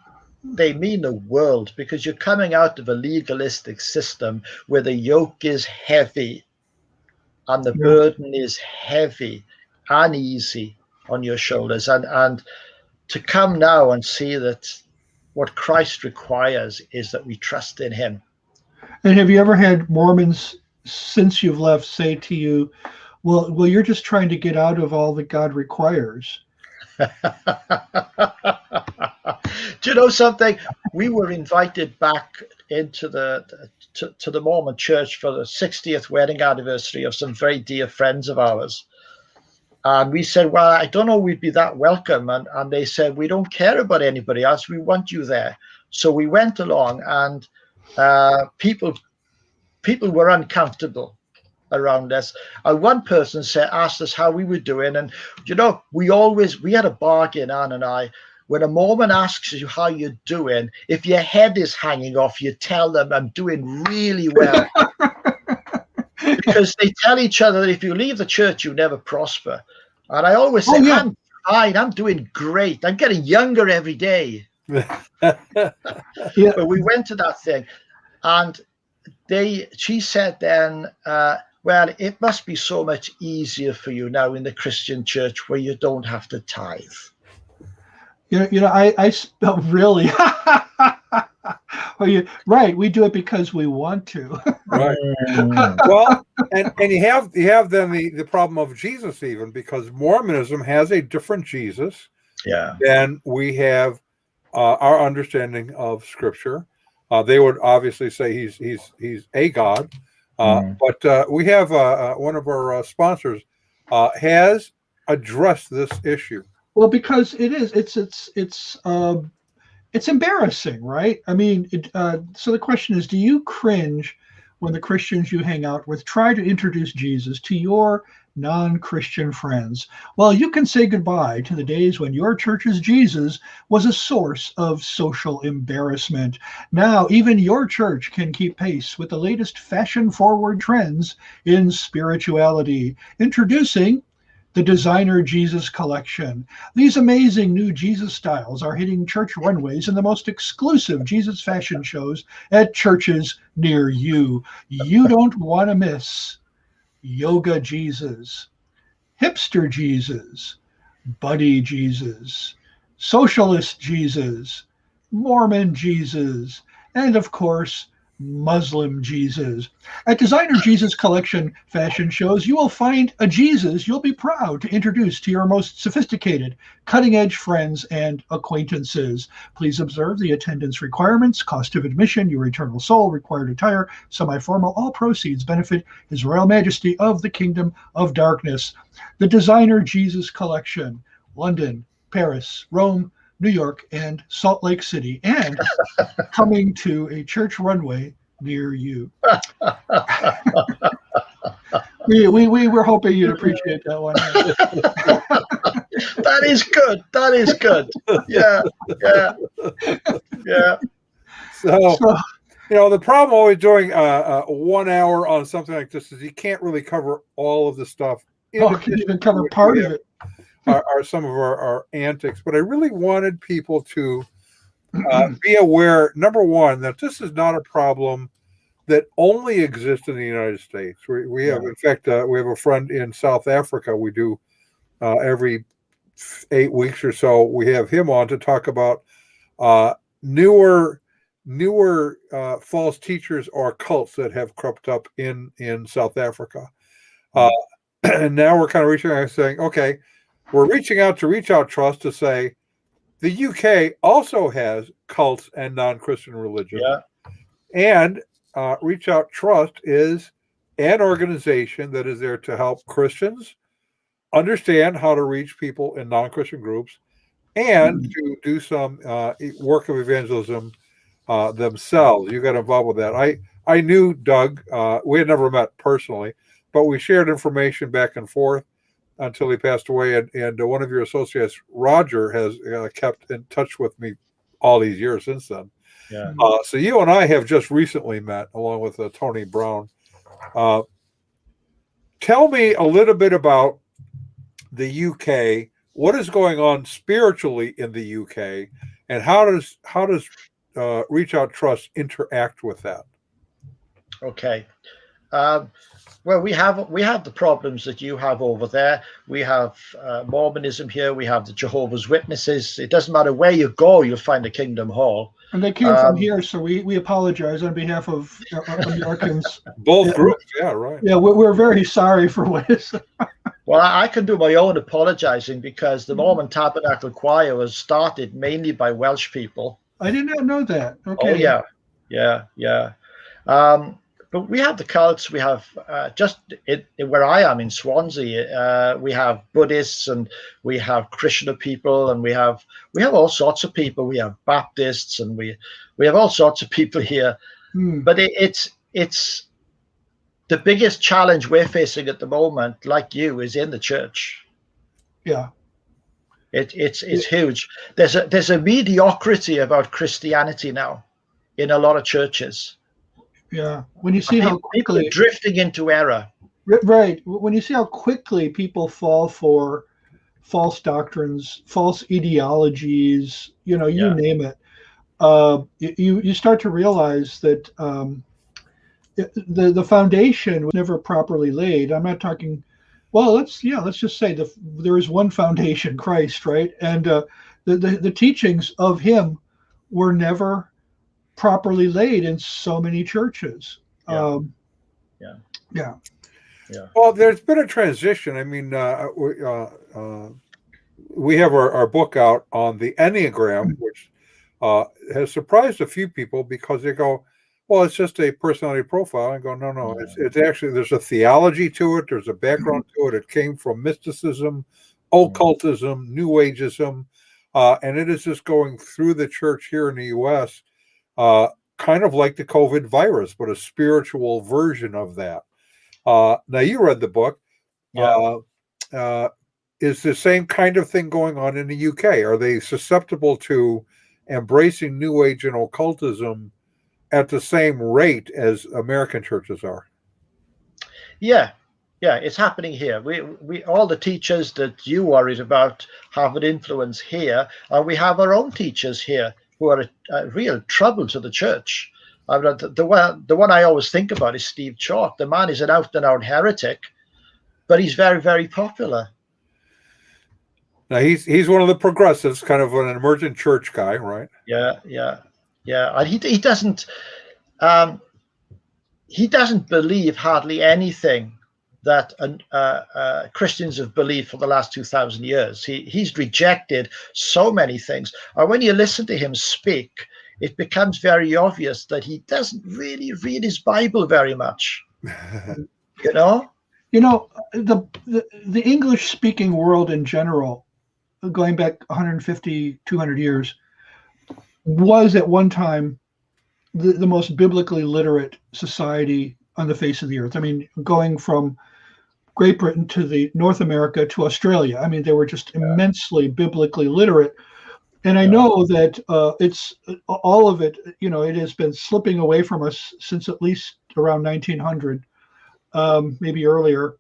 they mean the world, because you're coming out of a legalistic system where the yoke is heavy and the burden is heavy and easy on your shoulders, and to come now and see that what Christ requires is that we trust in him. And have you ever had Mormons, since you've left, say to you, well, you're just trying to get out of all that God requires? Do you know something? We were invited back into to the Mormon church for the 60th wedding anniversary of some very dear friends of ours. And we said, well, I don't know we'd be that welcome. And they said, we don't care about anybody else. We want you there. So we went along, and people were uncomfortable around us. And one person asked us how we were doing. And, you know, we had a bargain, Anne and I. When a Mormon asks you how you're doing, if your head is hanging off, you tell them, I'm doing really well. Because they tell each other that if you leave the church, you never prosper. And I always say, I'm fine, I'm doing great. I'm getting younger every day. But we went to that thing, and she said then, well, it must be so much easier for you now in the Christian church where you don't have to tithe. I really. Well, right. We do it because we want to. Right. Well, and you have then the problem of Jesus, even because Mormonism has a different Jesus than we have our understanding of Scripture. They would obviously say he's a God, but we have one of our sponsors has addressed this issue. Well, because it's embarrassing, right? I mean, so the question is, do you cringe when the Christians you hang out with try to introduce Jesus to your non-Christian friends? Well, you can say goodbye to the days when your church's Jesus was a source of social embarrassment. Now, even your church can keep pace with the latest fashion-forward trends in spirituality. Introducing the Designer Jesus Collection. These amazing new Jesus styles are hitting church runways and the most exclusive Jesus fashion shows at churches near you. You don't want to miss Yoga Jesus, Hipster Jesus, Buddy Jesus, Socialist Jesus, Mormon Jesus, and of course, Muslim Jesus. At Designer Jesus Collection fashion shows, you will find a Jesus you'll be proud to introduce to your most sophisticated, cutting-edge friends and acquaintances. Please observe the attendance requirements, cost of admission, your eternal soul, required attire, semi-formal. All proceeds benefit His Royal Majesty of the Kingdom of Darkness. The Designer Jesus Collection, London, Paris, Rome, New York, and Salt Lake City, and coming to a church runway near you. we were hoping you'd appreciate that one. That is good. That is good. Yeah. So the problem always doing 1 hour on something like this is you can't really cover all of the stuff. You can even cover part of it. Are some of our antics, but I really wanted people to be aware, number one, that this is not a problem that only exists in the United States. We have, in fact, we have a friend in South Africa. We do every 8 weeks or so. We have him on to talk about newer false teachers or cults that have cropped up in South Africa. And now we're kind of reaching out and saying, okay, we're reaching out to Reachout Trust to say the UK also has cults and non-Christian religion. Yeah. And Reachout Trust is an organization that is there to help Christians understand how to reach people in non-Christian groups and to do some work of evangelism themselves. You got involved with that. I knew Doug. We had never met personally, but we shared information back and forth until he passed away. And one of your associates, Roger, has kept in touch with me all these years since then. Yeah. So you and I have just recently met, along with Tony Brown. Tell me a little bit about the UK. What is going on spiritually in the UK, and how does Reachout Trust interact with that? Okay. Well, we have the problems that you have over there. We have Mormonism here. We have the Jehovah's Witnesses. It doesn't matter where you go, you'll find a Kingdom Hall. And they came from here, so we apologize on behalf of Americans. Both groups, yeah, right. Yeah, we're very sorry for what is. Well, I can do my own apologizing because the Mormon Tabernacle Choir was started mainly by Welsh people. I did not know that. Okay. Oh, yeah. But we have the cults. We have where I am in Swansea. We have Buddhists and we have Krishna people, and we have all sorts of people. We have Baptists and we have all sorts of people here. But it's the biggest challenge we're facing at the moment, like you, is in the church. Yeah. It's huge. There's a mediocrity about Christianity now in a lot of churches. Yeah, when you see how quickly people are drifting into error. Right. When you see how quickly people fall for false doctrines, false ideologies, you name it, you start to realize that the foundation was never properly laid. I'm not talking. Well, let's just say there is one foundation, Christ, right? And the teachings of Him were never properly laid in so many churches. Yeah. Yeah. Well, there's been a transition. I mean, we have our book out on the Enneagram, which has surprised a few people because they go, well, it's just a personality profile. I go, no. It's actually, there's a theology to it. There's a background to it. It came from mysticism, occultism, New Ageism, and it is just going through the church here in the U.S., kind of like the COVID virus, but a spiritual version of that. Now, you read the book. Is the same kind of thing going on in the UK? Are they susceptible to embracing New Age and occultism at the same rate as American churches are? Yeah, it's happening here. We all the teachers that you worried about have an influence here, and we have our own teachers here who are a real trouble to the church. I mean, the one I always think about is Steve Chalk. The man is an out-and-out heretic, but he's very, very popular. Now he's one of the progressives, kind of an emergent church guy, right? Yeah. And he doesn't believe hardly anything that Christians have believed for the last 2,000 years. He's rejected so many things, and when you listen to him speak, it becomes very obvious that he doesn't really read his Bible very much. The English speaking world in general, going back 150, 200 years, was at one time the most biblically literate society on the face of the earth. I mean, going from Great Britain to the North America to Australia, I mean, they were just immensely biblically literate. And I know that it's all of it, it has been slipping away from us since at least around 1900, maybe earlier.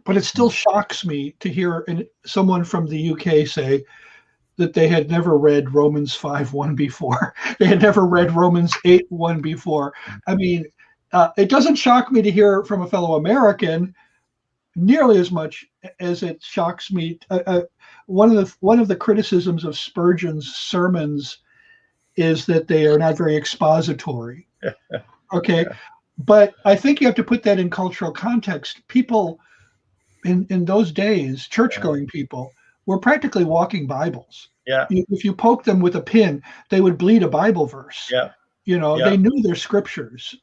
But it still shocks me to hear someone from the UK say that they had never read Romans 5:1 before. They had never read Romans 8:1 before. I mean, it doesn't shock me to hear from a fellow American nearly as much as it shocks me. One of the criticisms of Spurgeon's sermons is that they are not very expository. Okay, but I think you have to put that in cultural context. People in those days, church-going people, were practically walking Bibles. Yeah. If you poke them with a pin, they would bleed a Bible verse. Yeah. They knew their scriptures.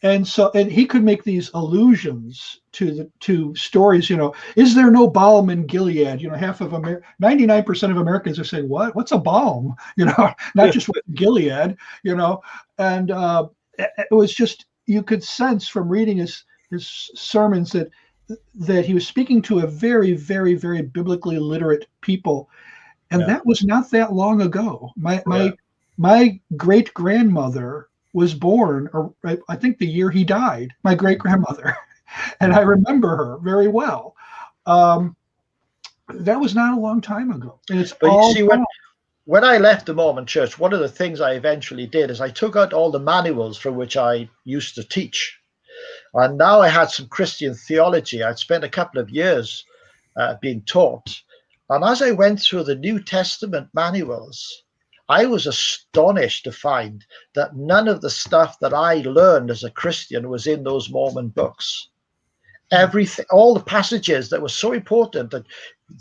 And he could make these allusions to stories. Is there no balm in Gilead? 99% of Americans are saying, what's a balm? Not just Gilead. And it was just, you could sense from reading his sermons that he was speaking to a very, very, very biblically literate people, and that was not that long ago. My great grandmother was born, I think the year he died, my great grandmother, and I remember her very well. That was not a long time ago, and it's all. You see, when I left the Mormon Church, one of the things I eventually did is I took out all the manuals from which I used to teach. And now I had some Christian theology. I'd spent a couple of years being taught. And as I went through the New Testament manuals, I was astonished to find that none of the stuff that I learned as a Christian was in those Mormon books. Everything, all the passages that were so important that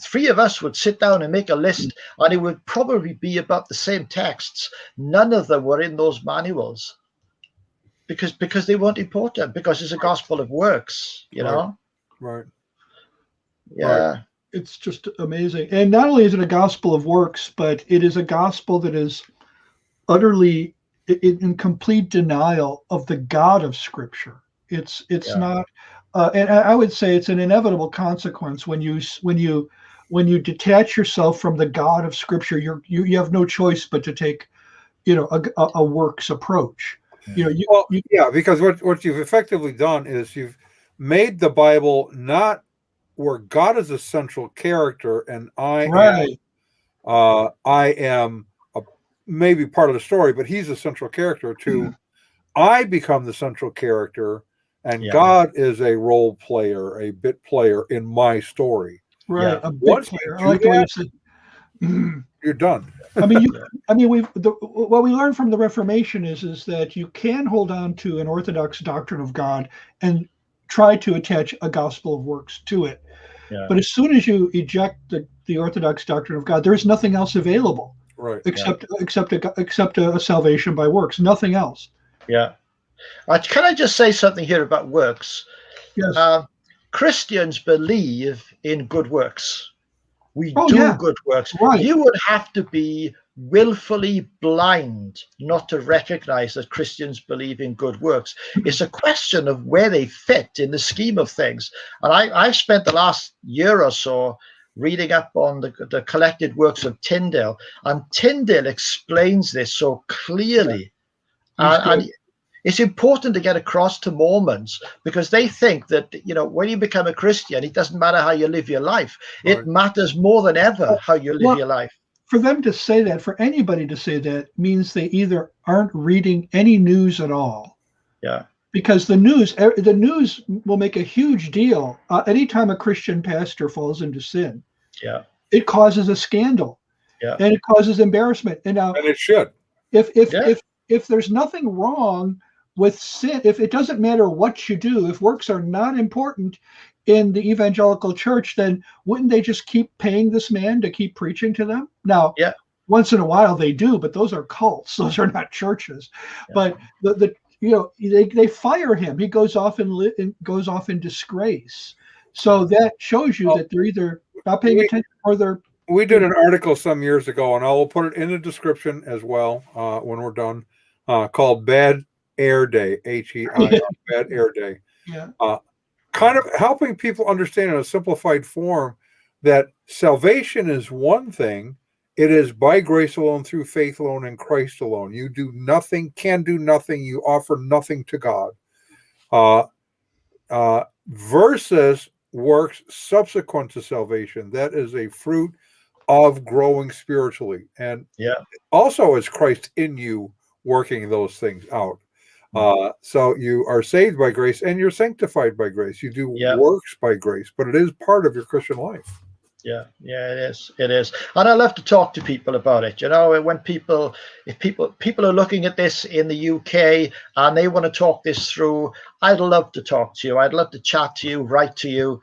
three of us would sit down and make a list, and it would probably be about the same texts. None of them were in those manuals. Because they weren't important, because it's a gospel of works, Right. Yeah. Right. It's just amazing. And not only is it a gospel of works, but it is a gospel that is utterly in complete denial of the God of Scripture. It's not, and I would say it's an inevitable consequence when you detach yourself from the God of Scripture. You have no choice but to take, a works approach. Because what you've effectively done is you've made the Bible not where God is a central character and I am maybe part of the story, but he's a central character, to I become the central character, and Yeah. God is a role player, a bit player in my story. Right, Yeah. a bit Once you player. I do like the way you that, said. you're done. I mean, Yeah. what we learned from the Reformation is that you can hold on to an orthodox doctrine of God and try to attach a gospel of works to it. Yeah. But as soon as you eject the orthodox doctrine of God, there is nothing else available Right. except a salvation by works. Nothing else. Yeah. Can I just say something here about works? Yes. Christians believe in good works. We Oh do yeah. good works. Right. You would have to be willfully blind not to recognize that Christians believe in good works. It's a question of where they fit in the scheme of things. And I've spent the last year or so reading up on the collected works of Tyndale, and Tyndale explains this so clearly. And it's important to get across to Mormons, because they think that, when you become a Christian, it doesn't matter how you live your life. It Right. matters more than ever how you live your life. For them to say that, for anybody to say that, means they either aren't reading any news at all. Yeah. Because the news will make a huge deal anytime a Christian pastor falls into sin. Yeah. It causes a scandal. Yeah. And it causes embarrassment. And now, And it should. if there's nothing wrong with sin, if it doesn't matter what you do, if works are not important in the evangelical church, then wouldn't they just keep paying this man to keep preaching to them? Now, Yeah. once in a while they do, but those are cults. Those are not churches. Yeah. But they fire him. He goes off in disgrace. So that shows you that they're either not paying attention or they're. We did an article some years ago, and I will put it in the description as well when we're done, called Bad Air Day, HEIR, Bad Air Day. Yeah. Kind of helping people understand in a simplified form that salvation is one thing. It is by grace alone, through faith alone, in Christ alone. You do nothing, can do nothing, you offer nothing to God. Versus works subsequent to salvation. That is a fruit of growing spiritually. And also is Christ in you working those things out. So you are saved by grace and you're sanctified by grace. You do works by grace, but it is part of your Christian life. Yeah, it is. And I love to talk to people about it. When if people are looking at this in the UK and they want to talk this through, I'd love to talk to you. I'd love to chat to you, write to you,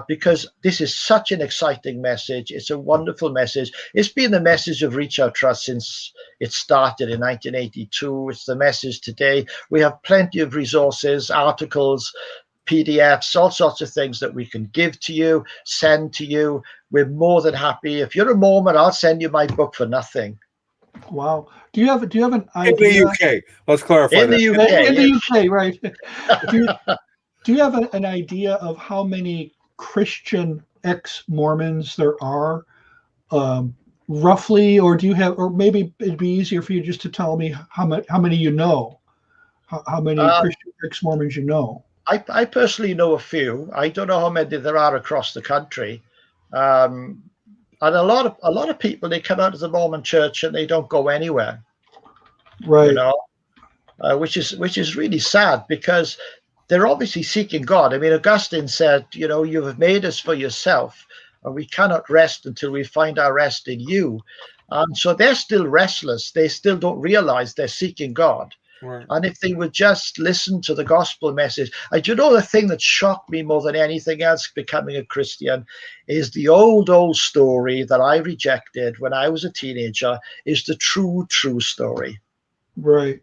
because this is such an exciting message. It's a wonderful message. It's been the message of Reachout Trust since it started in 1982. It's the message today. We have plenty of resources, articles, PDFs, all sorts of things that we can give to you, send to you. We're more than happy. If you're a Mormon, I'll send you my book for nothing. Wow. Do you have an idea? In the UK. Let's clarify in that. The UK, in the UK, right. Do you have an idea of how many Christian ex-Mormons there are, roughly? Or do you have, or maybe it'd be easier for you just to tell me how many you know, how many Christian ex-Mormons you know? I personally know a few. I don't know how many there are across the country, and a lot of people, they come out of the Mormon Church and they don't go anywhere, right? Which is really sad, because they're obviously seeking God. I mean, Augustine said, you have made us for yourself, and we cannot rest until we find our rest in you. And so they're still restless. They still don't realize they're seeking God. Right. And if they would just listen to the gospel message. And the thing that shocked me more than anything else becoming a Christian is the old story that I rejected when I was a teenager, is the true story. Right.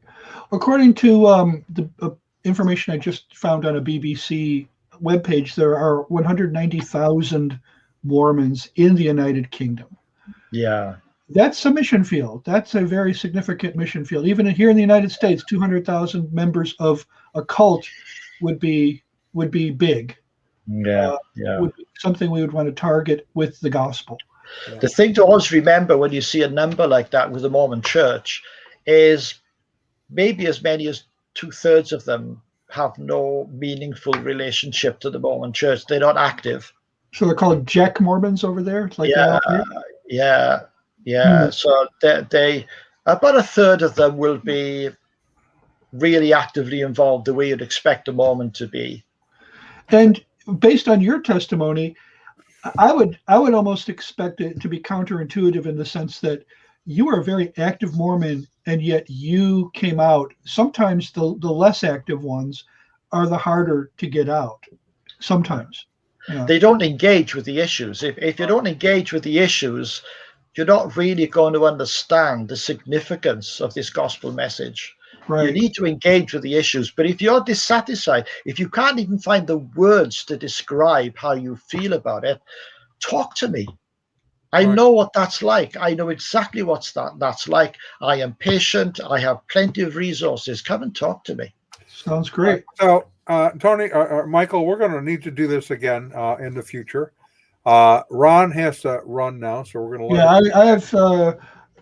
According to the information I just found on a BBC webpage, there are 190,000 Mormons in the United Kingdom. Yeah. That's a mission field. That's a very significant mission field. Even here in the United States, 200,000 members of a cult would be big. Yeah. Would be something we would want to target with the gospel. The thing to always remember when you see a number like that with the Mormon Church is maybe as many as 2/3 of them have no meaningful relationship to the Mormon Church. They're not active. So they're called Jack Mormons over there? Yeah. So they about 1/3 of them will be really actively involved the way you'd expect a Mormon to be. And based on your testimony, I would almost expect it to be counterintuitive in the sense that you are a very active Mormon, and yet you came out. Sometimes the less active ones are the harder to get out. Sometimes. Yeah. They don't engage with the issues. If you don't engage with the issues, you're not really going to understand the significance of this gospel message. Right. You need to engage with the issues. But if you're dissatisfied, if you can't even find the words to describe how you feel about it, talk to me. I know what that's like. I know exactly what that's like. I am patient. I have plenty of resources. Come and talk to me. Sounds great. So, Tony, Michael, we're going to need to do this again in the future. Ron has to run now, so we're going to let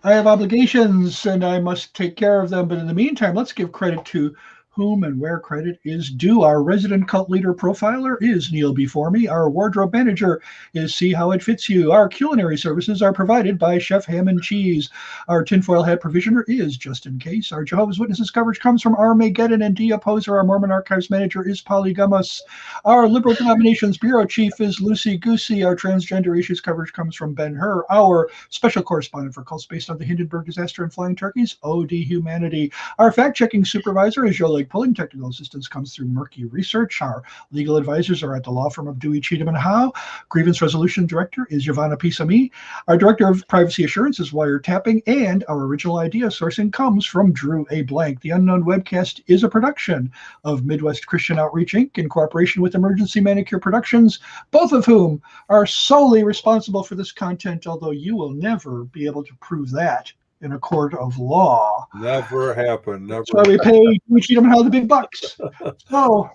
I have obligations and I must take care of them. But in the meantime, let's give credit to whom and where credit is due. Our resident cult leader profiler is Neil before me. Our wardrobe manager is See How It Fits You. Our culinary services are provided by Chef Ham and Cheese. Our tinfoil hat provisioner is Just In Case. Our Jehovah's Witnesses coverage comes from Armageddon and D Opposer. Our Mormon Archives manager is Polygumus. Our liberal denominations bureau chief is Lucy Goosey. Our transgender issues coverage comes from Ben Hur. Our special correspondent for cults based on the Hindenburg disaster and flying turkeys, OD Humanity. Our fact-checking supervisor is Yoleg Pulling. Technical assistance comes through Murky Research. Our legal advisors are at the law firm of Dewey, Cheatham and Howe. Grievance resolution director is Giovanna Pisami. Our director of privacy assurance is Wiretapping, and our original idea sourcing comes from Drew A. Blank. The Unknown Webcast is a production of Midwest Christian Outreach Inc. in cooperation with Emergency Manicure Productions, both of whom are solely responsible for this content, although you will never be able to prove that in a court of law. Never happened. Never. That's why we pay Cheatham and Howe the big bucks. So,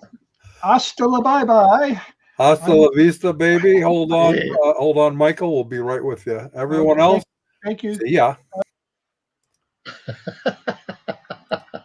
hasta la bye-bye. Hasta la vista, baby. Hold on, Michael. We'll be right with you. Everyone else, thank you. See ya.